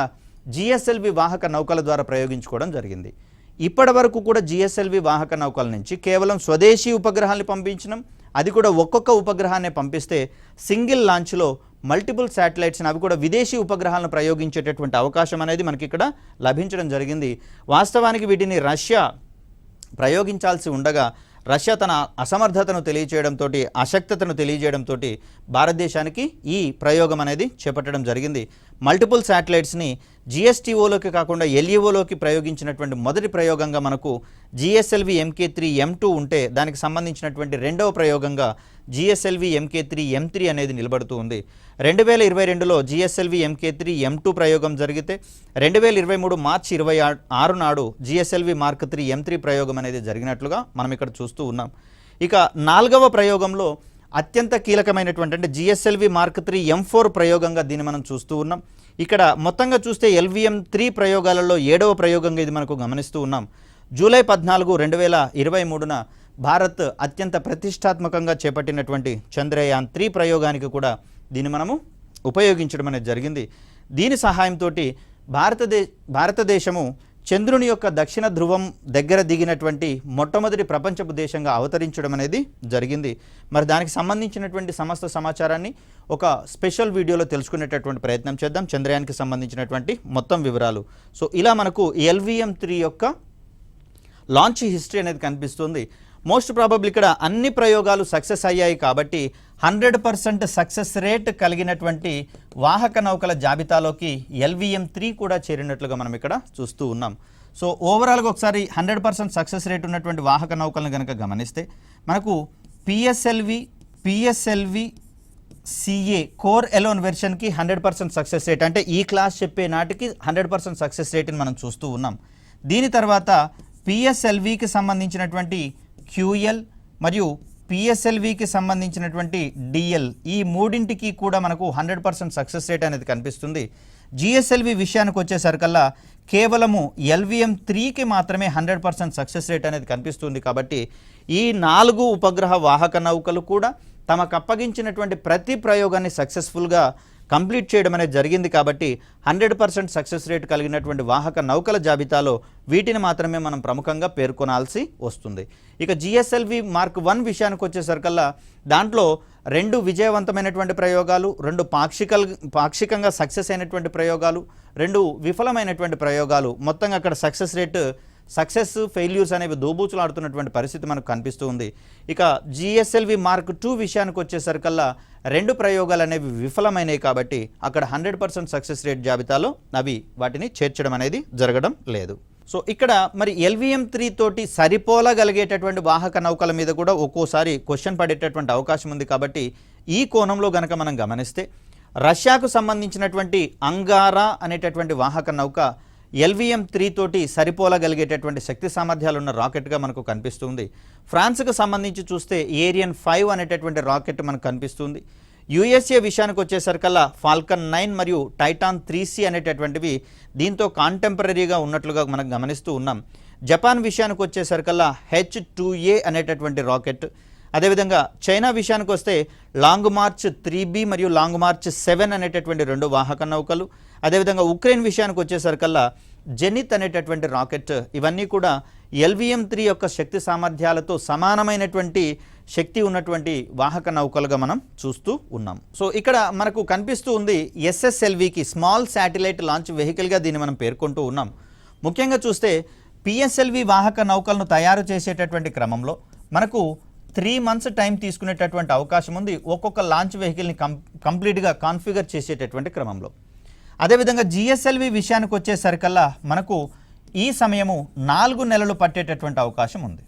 జిఎస్ఎల్వి వాహక నౌకల ద్వారా ప్రయోగించుకోవడం జరిగింది. ఇప్పటి వరకు కూడా జిఎస్ఎల్వి వాహక నౌకల నుంచి కేవలం స్వదేశీ ఉపగ్రహాన్ని పంపించడం, అది కూడా ఒక్కొక్క ఉపగ్రహాన్ని పంపిస్తే సింగిల్ లాంచ్లో మల్టిపుల్ శాటిలైట్స్ని అవి కూడా విదేశీ ఉపగ్రహాలను ప్రయోగించేటటువంటి అవకాశం అనేది మనకి ఇక్కడ లభించడం జరిగింది. వాస్తవానికి వీటిని రష్యా ప్రయోగించాల్సి ఉండగా రష్యా తన అసమర్థతను తెలియజేయడంతో, అశక్తతను తెలియజేయడంతో భారతదేశానికి ఈ ప్రయోగం అనేది చేపట్టడం జరిగింది. మల్టిపుల్ శాటిలైట్స్ని జిఎస్టీఓలోకి కాకుండా ఎల్ఈఓలోకి ప్రయోగించినటువంటి మొదటి ప్రయోగంగా మనకు జిఎస్ఎల్వి MK3 M2 ఉంటే దానికి సంబంధించినటువంటి రెండవ ప్రయోగంగా జిఎస్ఎల్వి MK3 M3 అనేది నిలబడుతూ ఉంది. 2022లో జిఎస్ఎల్వి MK3 M2 ప్రయోగం జరిగితే 2023 మార్చి 26 నాడు జిఎస్ఎల్వి మార్క్ 3 M3 ప్రయోగం అనేది జరిగినట్లుగా మనం ఇక్కడ చూస్తూ ఉన్నాం. ఇక 4వ ప్రయోగంలో అత్యంత కీలకమైనటువంటి అంటే జిఎస్ఎల్వి మార్క్ 3 M4 ప్రయోగంగా దీన్ని మనం చూస్తూ ఉన్నాం. ఇక్కడ మొత్తంగా చూస్తే LVM3 ప్రయోగాలలో 7వ ప్రయోగంగా ఇది మనకు గమనిస్తూ ఉన్నాం. జూలై 14, 2023న భారత్ అత్యంత ప్రతిష్టాత్మకంగా చేపట్టినటువంటి చంద్రయాన్ 3 ప్రయోగానికి కూడా దీన్ని మనము ఉపయోగించడం అనేది జరిగింది. దీని సహాయంతో భారతదేశము చంద్రుని యొక్క దక్షిణ ధ్రువం దగ్గర దిగినటువంటి మొట్టమొదటి ప్రపంచపు దేశంగా అవతరించడం అనేది జరిగింది. మరి దానికి సంబంధించినటువంటి సమస్త సమాచారాన్ని ఒక స్పెషల్ వీడియోలో తెలుసుకునేటటువంటి ప్రయత్నం చేద్దాం, చంద్రయాన్కి సంబంధించినటువంటి మొత్తం వివరాలు. సో ఇలా మనకు LVM3 యొక్క లాంచ్ హిస్టరీ అనేది కనిపిస్తుంది. మోస్ట్ ప్రాబబ్లీ ఇక్కడ అన్ని ప్రయోగాలు సక్సెస్ అయ్యాయి కాబట్టి 100% సక్సెస్ రేట్ కలిగినటువంటి వాహక నౌకల జాబితాలోకి LVM3 కూడా చేరినట్లుగా మనం ఇక్కడ చూస్తూ ఉన్నాం. సో ఓవరాల్గా ఒకసారి 100% సక్సెస్ రేట్ ఉన్నటువంటి వాహక నౌకలను కనుక గమనిస్తే మనకు PSLV CA కోర్ ఎలోన్ వెర్షన్కి 100% సక్సెస్ రేట్, అంటే ఈ క్లాస్ చెప్పే నాటికి 100% సక్సెస్ రేట్ని మనం చూస్తూ ఉన్నాం. దీని తర్వాత PSLVకి సంబంధించినటువంటి QL మరియు PSLVకి సంబంధించినటువంటి DL ఈ మూడింటికి కూడా మనకు 100% సక్సెస్ రేట్ అనేది కనిపిస్తుంది. GSLV విషయానికి వచ్చేసరికల్లా కేవలము LVM3కి మాత్రమే 100% సక్సెస్ రేట్ అనేది కనిపిస్తుంది. కాబట్టి ఈ 4 ఉపగ్రహ వాహక నౌకలు కూడా తమకు అప్పగించినటువంటి ప్రతి ప్రయోగాన్ని సక్సెస్ఫుల్గా కంప్లీట్ చేయడం అనేది జరిగింది. కాబట్టి 100% సక్సెస్ రేట్ కలిగినటువంటి వాహక నౌకల జాబితాలో వీటిని మాత్రమే మనం ప్రముఖంగా పేర్కొనాల్సి వస్తుంది. ఇక GSLV మార్క్ 1 విషయానికి వచ్చేసరికల్లా దాంట్లో 2 విజయవంతమైనటువంటి ప్రయోగాలు, 2 పాక్షికంగా సక్సెస్ అయినటువంటి ప్రయోగాలు, 2 విఫలమైనటువంటి ప్రయోగాలు, మొత్తంగా అక్కడ సక్సెస్ ఫెయిల్యూర్స్ అనేవి దోబూచులాడుతున్నటువంటి పరిస్థితి మనకు కనిపిస్తూ ఉంది. ఇక GSLV మార్క్ 2 విషయానికి వచ్చేసరికల్లా 2 ప్రయోగాలు అనేవి విఫలమైనవి కాబట్టి అక్కడ 100% సక్సెస్ రేట్ జాబితాలో వాటిని చేర్చడం అనేది జరగడం లేదు. సో ఇక్కడ మరి LVM3 తోటి సరిపోలగలిగేటటువంటి వాహక నౌకల మీద కూడా ఒక్కోసారి క్వశ్చన్ పడేటటువంటి అవకాశం ఉంది. కాబట్టి ఈ కోణంలో గనక మనం గమనిస్తే రష్యాకు సంబంధించినటువంటి అంగారా అనేటటువంటి వాహక నౌక LVM3 తోటి సరిపోలగలిగేటటువంటి శక్తి సామర్థ్యాలు ఉన్న రాకెట్గా మనకు కనిపిస్తుంది. ఫ్రాన్స్కు సంబంధించి చూస్తే ఏరియన్ 5 అనేటటువంటి రాకెట్ మనకు కనిపిస్తుంది. USA విషయానికి వచ్చేసరికల్లా ఫాల్కన్ 9 మరియు టైటాన్ 3C అనేటటువంటివి దీంతో కాంటెంపరీగా ఉన్నట్లుగా మనం గమనిస్తూ ఉన్నాం. జపాన్ విషయానికి వచ్చేసరికల్లా H2A అనేటటువంటి రాకెట్, అదేవిధంగా చైనా విషయానికి వస్తే లాంగ్ మార్చ్ 3B మరియు లాంగ్ మార్చ్ 7 అనేటటువంటి 2 వాహక నౌకలు. అదేవిధంగా ఉక్రెయిన్ విషయానికి వచ్చేసరికల్లా జెనిత్ అనేటటువంటి రాకెట్, ఇవన్నీ కూడా LVM-3 యొక్క శక్తి సామర్థ్యాలతో సమానమైనటువంటి శక్తి ఉన్నటువంటి వాహక నౌకలుగా మనం చూస్తూ ఉన్నాం. సో ఇక్కడ మనకు కనిపిస్తూ ఉంది SSLVకి స్మాల్ శాటిలైట్ లాంచ్ వెహికల్గా దీన్ని మనం పేర్కొంటూ ఉన్నాం. ముఖ్యంగా చూస్తే PSLV వాహక నౌకలను తయారు చేసేటటువంటి క్రమంలో మనకు 3 months టైం తీసుకునేటటువంటి అవకాశం ఉంది ఒక్కొక్క లాంచ్ వెహికల్ని కంప్లీట్గా కాన్ఫిగర్ చేసేటటువంటి క్రమంలో. అదేవిధంగా GSLV విషయానికి వచ్చేసరికల్లా మనకు ఈ సమయము 4 నెలలు పట్టేటటువంటి అవకాశం ఉంది.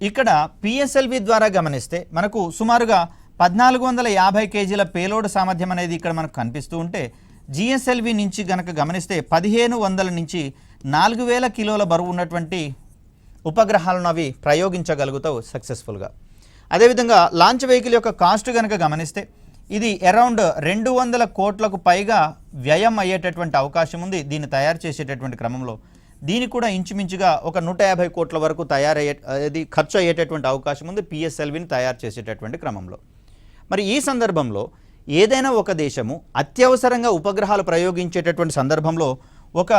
ఇక్కడ PSLV ద్వారా గమనిస్తే మనకు సుమారుగా 1450 kgల పేలోడ్ సామర్థ్యం అనేది ఇక్కడ మనకు కనిపిస్తూ ఉంటే, GSLV నుంచి గనక గమనిస్తే 1500 నుంచి 4000 కిలోల బరువు ఉన్నటువంటి ఉపగ్రహాలను అవి ప్రయోగించగలుగుతావు సక్సెస్ఫుల్గా. అదేవిధంగా లాంచ్ వెహికల్ యొక్క కాస్ట్ కనుక గమనిస్తే ఇది అరౌండ్ 200 కోట్లకు పైగా వ్యయం అయ్యేటటువంటి అవకాశం ఉంది దీన్ని తయారు చేసేటటువంటి క్రమంలో. దీనికి కూడా ఇంచుమించుగా ఒక 150 కోట్ల వరకు ఖర్చు అయ్యేటటువంటి అవకాశం ఉంది PSLVని తయారు చేసేటటువంటి క్రమంలో. మరి ఈ సందర్భంలో ఏదైనా ఒక దేశము అత్యవసరంగా ఉపగ్రహాలు ప్రయోగించేటటువంటి సందర్భంలో ఒక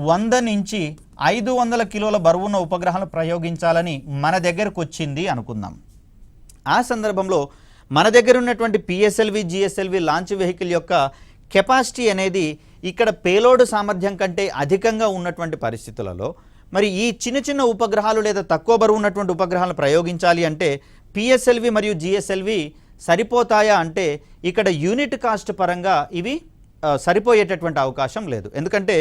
100 నుంచి 500 కిలోల బరువున్న ఉపగ్రహాలను ప్రయోగించాలని మన దగ్గరకు వచ్చింది అనుకుందాం. ఆ సందర్భంలో మన దగ్గర ఉన్నటువంటి PSLV GSLV లాంచ్ వెహికల్ యొక్క కెపాసిటీ అనేది ఇక్కడ పేలోడ్ సామర్థ్యం కంటే అధికంగా ఉన్నటువంటి పరిస్థితులలో మరి ఈ చిన్న చిన్న ఉపగ్రహాలు లేదా తక్కువ బరువు ఉన్నటువంటి ఉపగ్రహాలను ప్రయోగించాలి అంటే PSLV మరియు GSLV సరిపోతాయా అంటే ఇక్కడ యూనిట్ కాస్ట్ పరంగా ఇవి సరిపోయేటటువంటి అవకాశం లేదు. ఎందుకంటే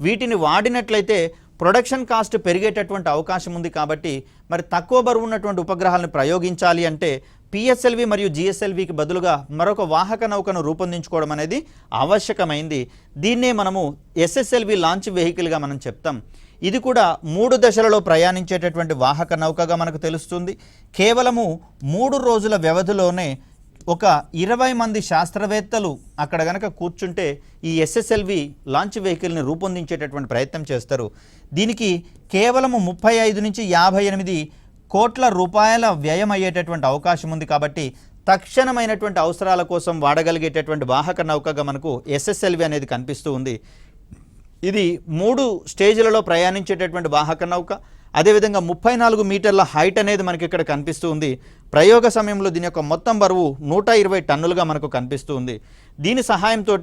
వీటిని వాడినట్లయితే ప్రొడక్షన్ కాస్ట్ పెరిగేటటువంటి అవకాశం ఉంది. కాబట్టి మరి తక్కువ బరువు ఉన్నటువంటి ఉపగ్రహాలను ప్రయోగించాలి అంటే PSLV మరియు GSLVకి బదులుగా మరొక వాహక నౌకను రూపొందించుకోవడం అనేది ఆవశ్యకమైంది. దీన్నే మనము SSLV లాంచ్ వెహికల్గా మనం చెప్తాం. ఇది కూడా 3 దశలలో ప్రయాణించేటటువంటి వాహక నౌకగా మనకు తెలుస్తుంది. కేవలము 3 రోజుల వ్యవధిలోనే ఒక 20 మంది శాస్త్రవేత్తలు అక్కడ గనక కూర్చుంటే ఈ SSLV లాంచ్ వెహికల్ని రూపొందించేటటువంటి ప్రయత్నం చేస్తారు. దీనికి కేవలము 35 నుంచి 58 కోట్ల రూపాయల వ్యయం అయ్యేటటువంటి అవకాశం ఉంది. కాబట్టి తక్షణమైనటువంటి అవసరాల కోసం వాడగలిగేటటువంటి వాహక నౌకగా మనకు SSLV అనేది కనిపిస్తూ ఉంది. ఇది 3 స్టేజ్లలో ప్రయాణించేటటువంటి వాహక నౌక. అదేవిధంగా 34 మీటర్ల హైట్ అనేది మనకి ఇక్కడ కనిపిస్తూ ఉంది. ప్రయోగ సమయంలో దీని యొక్క మొత్తం బరువు 120 టన్నులుగా మనకు కనిపిస్తూ ఉంది. దీని సహాయంతో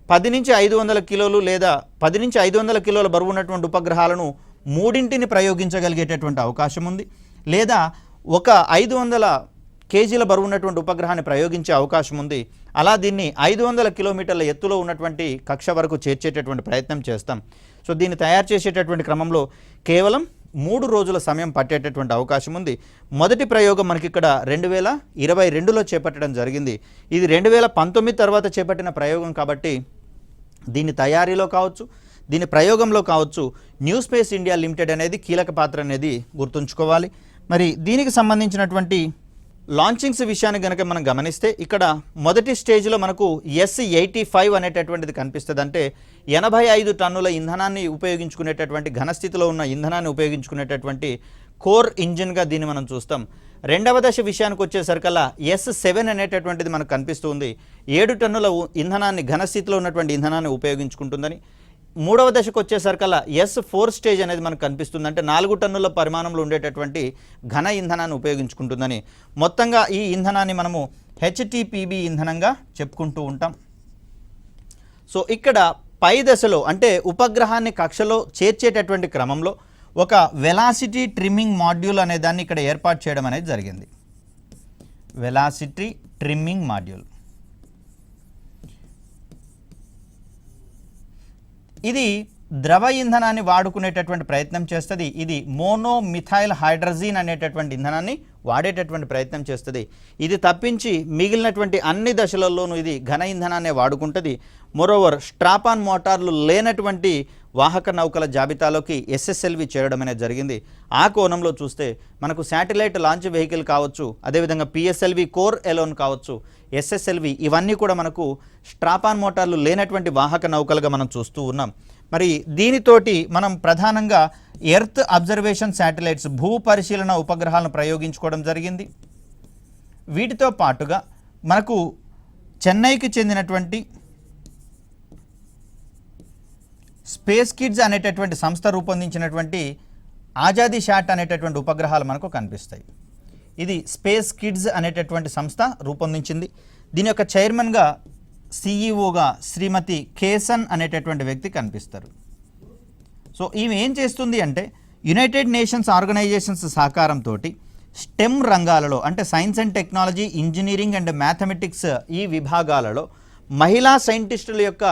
10 నుంచి 500 కిలోలు లేదా 10 నుంచి 500 కిలోల బరువు ఉన్నటువంటి ఉపగ్రహాలను 3 ప్రయోగించగలిగేటటువంటి అవకాశం ఉంది. లేదా ఒక 500 కేజీల బరువు ఉన్నటువంటి ఉపగ్రహాన్ని ప్రయోగించే అవకాశం ఉంది. అలా దీన్ని 500 కిలోమీటర్ల ఎత్తులో ఉన్నటువంటి కక్ష వరకు చేర్చేటటువంటి ప్రయత్నం చేస్తాం. సో దీన్ని తయారు చేసేటటువంటి క్రమంలో కేవలం 3 రోజుల సమయం పట్టేటటువంటి అవకాశం ఉంది. మొదటి ప్రయోగం మనకి ఇక్కడ 2022లో చేపట్టడం జరిగింది. ఇది 2019 తర్వాత చేపట్టిన ప్రయోగం కాబట్టి దీని తయారీలో కావచ్చు, దీని ప్రయోగంలో కావచ్చు న్యూ స్పేస్ ఇండియా లిమిటెడ్ అనేది కీలక పాత్ర అనేది గుర్తుంచుకోవాలి. మరి దీనికి సంబంధించినటువంటి లాంచింగ్స్ విషయాన్ని కనుక మనం గమనిస్తే ఇక్కడ మొదటి స్టేజ్లో మనకు S85 అనేటటువంటిది కనిపిస్తుంది. అంటే 85 టన్నుల ఇంధనాన్ని ఉపయోగించుకునేటటువంటి ఘనస్థితిలో ఉన్న ఇంధనాన్ని ఉపయోగించుకునేటటువంటి కోర్ ఇంజిన్గా దీన్ని మనం చూస్తాం. రెండవ దశ విషయానికి వచ్చేసరికల్లా S7 అనేటటువంటిది మనకు కనిపిస్తుంది. 7 టన్నుల ఇంధనాన్ని ఘనస్థితిలో ఉన్నటువంటి ఇంధనాన్ని ఉపయోగించుకుంటుందని. మూడవ దశకు వచ్చేసరికల్లా S4 స్టేజ్ అనేది మనకు కనిపిస్తుంది. అంటే 4 టన్నుల పరిమాణంలో ఉండేటటువంటి ఘన ఇంధనాన్ని ఉపయోగించుకుంటుందని. మొత్తంగా ఈ ఇంధనాన్ని మనము HTPB ఇంధనంగా చెప్పుకుంటూ ఉంటాం. సో ఇక్కడ పై దశలో అంటే ఉపగ్రహాన్ని కక్షలో చేర్చేటటువంటి క్రమంలో ఒక వెలాసిటీ ట్రిమ్మింగ్ మాడ్యూల్ అనే దాన్ని ఇక్కడ ఏర్పాటు చేయడం అనేది జరిగింది. వెలాసిటీ ట్రిమ్మింగ్ మాడ్యూల్ ఇది ద్రవ ఇంధనాన్ని వాడుకునేటటువంటి ప్రయత్నం చేస్తుంది. ఇది మోనోమిథైల్ హైడ్రజీన్ అనేటటువంటి ఇంధనాన్ని వాడేటటువంటి ప్రయత్నం చేస్తుంది. ఇది తప్పించి మిగిలినటువంటి అన్ని దశలలోనూ ఇది ఘన ఇంధనాన్ని వాడుకుంటుంది. మోరోవర్ స్ట్రాపాన్ మోటార్లు లేనటువంటి వాహక నౌకల జాబితాలోకి SSLV చేరడం అనేది జరిగింది. ఆ కోణంలో చూస్తే మనకు శాటిలైట్ లాంచ్ వెహికల్ కావచ్చు, అదేవిధంగా PSLV కోర్ ఎలోన్ కావచ్చు, SSLV ఇవన్నీ కూడా మనకు స్ట్రాపాన్ మోటార్లు లేనటువంటి వాహక నౌకలుగా మనం చూస్తూ ఉన్నాం. మరి దీనితోటి మనం ప్రధానంగా ఎర్త్ అబ్జర్వేషన్ శాటిలైట్స్ భూ పరిశీలన ఉపగ్రహాలను ప్రయోగించుకోవడం జరిగింది. వీటితో పాటుగా మనకు చెన్నైకి చెందినటువంటి స్పేస్ కిడ్స్ అనేటటువంటి సంస్థ రూపొందించినటువంటి ఆజాదీ శాట్ అనేటటువంటి ఉపగ్రహాలు మనకు కనిపిస్తాయి. ఇది స్పేస్ కిడ్స్ అనేటటువంటి సంస్థ రూపొందించింది. దీని యొక్క చైర్మన్గా సిఈఓగా శ్రీమతి కేసన్ అనేటటువంటి వ్యక్తి కనిపిస్తారు. సో ఈమె ఏం చేస్తుంది అంటే యునైటెడ్ నేషన్స్ ఆర్గనైజేషన్స్ సహకారంతో స్టెమ్ రంగాలలో అంటే science and technology, engineering and mathematics ఈ విభాగాలలో మహిళా సైంటిస్టుల యొక్క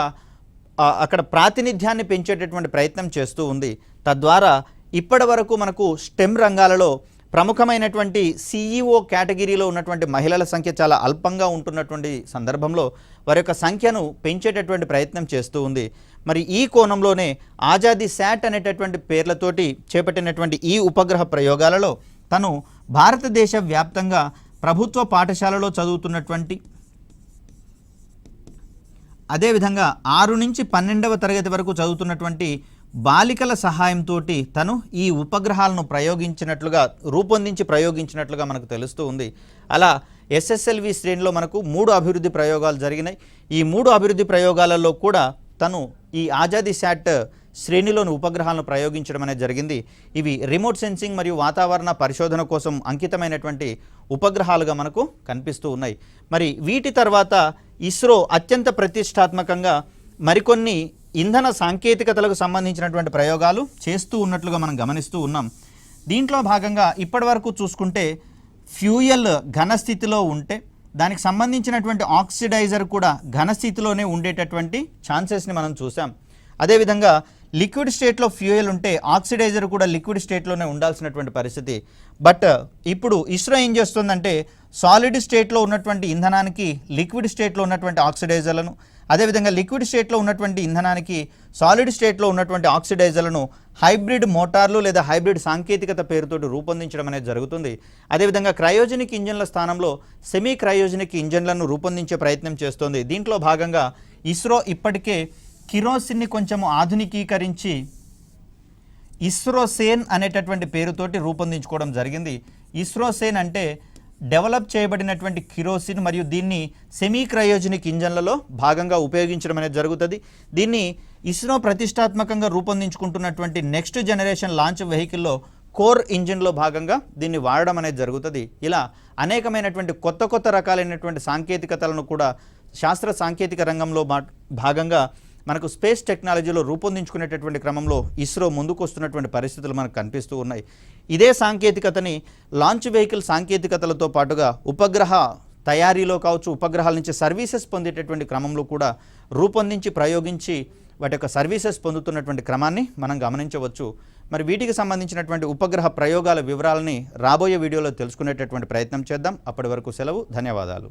అక్కడ ప్రాతినిధ్యాన్ని పెంచేటటువంటి ప్రయత్నం చేస్తూ ఉంది. తద్వారా ఇప్పటి వరకు మనకు స్టెమ్ రంగాలలో ప్రముఖమైనటువంటి సిఈఓ కేటగిరీలో ఉన్నటువంటి మహిళల సంఖ్య చాలా అల్పంగా ఉంటున్నటువంటి సందర్భంలో వారి యొక్క సంఖ్యను పెంచేటటువంటి ప్రయత్నం చేస్తూ ఉంది. మరి ఈ కోణంలోనే ఆజాదీ శాట్ అనేటటువంటి పేర్లతోటి చేపట్టినటువంటి ఈ ఉపగ్రహ ప్రయోగాలలో తను భారతదేశ వ్యాప్తంగా ప్రభుత్వ పాఠశాలలో చదువుతున్నటువంటి, అదేవిధంగా 6 నుంచి 12వ తరగతి వరకు చదువుతున్నటువంటి బాలికల సహాయంతో తను ఈ ఉపగ్రహాలను రూపొందించి ప్రయోగించినట్లుగా మనకు తెలుస్తూ ఉంది. అలా ఎస్ఎస్ఎల్వి శ్రేణిలో మనకు 3 అభివృద్ధి ప్రయోగాలు జరిగినాయి. ఈ 3 అభివృద్ధి ప్రయోగాలలో కూడా తను ఈ ఆజాదీ శాట్ శ్రేణిలోని ఉపగ్రహాలను ప్రయోగించడం అనేది జరిగింది. ఇవి రిమోట్ సెన్సింగ్ మరియు వాతావరణ పరిశోధన కోసం అంకితమైనటువంటి ఉపగ్రహాలుగా మనకు కనిపిస్తూ ఉన్నాయి. మరి వీటి తర్వాత ఇస్రో అత్యంత ప్రతిష్టాత్మకంగా మరికొన్ని ఇంధన సాంకేతికతలకు సంబంధించినటువంటి ప్రయోగాలు చేస్తూ ఉన్నట్లుగా మనం గమనిస్తూ ఉన్నాం. దీంట్లో భాగంగా ఇప్పటివరకు చూసుకుంటే ఫ్యూయల్ ఘనస్థితిలో ఉంటే దానికి సంబంధించినటువంటి ఆక్సిడైజర్ కూడా ఘనస్థితిలోనే ఉండేటటువంటి ఛాన్సెస్ని మనం చూసాం. అదేవిధంగా లిక్విడ్ స్టేట్లో ఫ్యూయల్ ఉంటే ఆక్సిడైజర్ కూడా లిక్విడ్ స్టేట్లోనే ఉండాల్సినటువంటి పరిస్థితి. బట్ ఇప్పుడు ఇస్రో ఏం చేస్తుందంటే సాలిడ్ స్టేట్లో ఉన్నటువంటి ఇంధనానికి లిక్విడ్ స్టేట్లో ఉన్నటువంటి ఆక్సిడైజర్లను, అదేవిధంగా లిక్విడ్ స్టేట్లో ఉన్నటువంటి ఇంధనానికి సాలిడ్ స్టేట్లో ఉన్నటువంటి ఆక్సిడైజర్లను హైబ్రిడ్ మోటార్లు లేదా హైబ్రిడ్ సాంకేతికత పేరుతోటి రూపొందించడం అనేది జరుగుతుంది. అదేవిధంగా క్రయోజనిక్ ఇంజన్ల స్థానంలో సెమీ క్రయోజనిక్ ఇంజన్లను రూపొందించే ప్రయత్నం చేస్తోంది. దీంట్లో భాగంగా ఇస్రో ఇప్పటికే కిరోసిన్ని కొంచెము ఆధునికీకరించి ఇస్రోసేన్ అనేటటువంటి పేరుతోటి రూపొందించుకోవడం జరిగింది. ఇస్రోసేన్ అంటే డెవలప్ చేయబడినటువంటి కిరోసిన్ మరియు దీన్ని సెమీ క్రయోజనిక్ ఇంజన్లలో భాగంగా ఉపయోగించడం అనేది జరుగుతుంది. దీన్ని ఇస్రో ప్రతిష్టాత్మకంగా రూపొందించుకుంటున్నటువంటి నెక్స్ట్ జనరేషన్ లాంచ్ వెహికల్లో కోర్ ఇంజిన్లో భాగంగా దీన్ని వాడడం అనేది జరుగుతుంది. ఇలా అనేకమైనటువంటి కొత్త రకాలైనటువంటి సాంకేతికతలను కూడా శాస్త్ర సాంకేతిక రంగంలో భాగంగా మనకు స్పేస్ టెక్నాలజీలో రూపొందించుకునేటటువంటి క్రమంలో ఇస్రో ముందుకు వస్తున్నటువంటి పరిస్థితులు మనకు కనిపిస్తూ ఉన్నాయి. ఇదే సాంకేతికతని లాంచ్ వెహికల్ సాంకేతికతలతో పాటుగా ఉపగ్రహ తయారీలో కావచ్చు, ఉపగ్రహాల నుంచి సర్వీసెస్ పొందేటటువంటి క్రమంలో కూడా రూపొందించి ప్రయోగించి వాటి యొక్క సర్వీసెస్ పొందుతున్నటువంటి క్రమాన్ని మనం గమనించవచ్చు. మరి వీటికి సంబంధించినటువంటి ఉపగ్రహ ప్రయోగాల వివరాలని రాబోయే వీడియోలో తెలుసుకునేటటువంటి ప్రయత్నం చేద్దాం. అప్పటి వరకు సెలవు. ధన్యవాదాలు.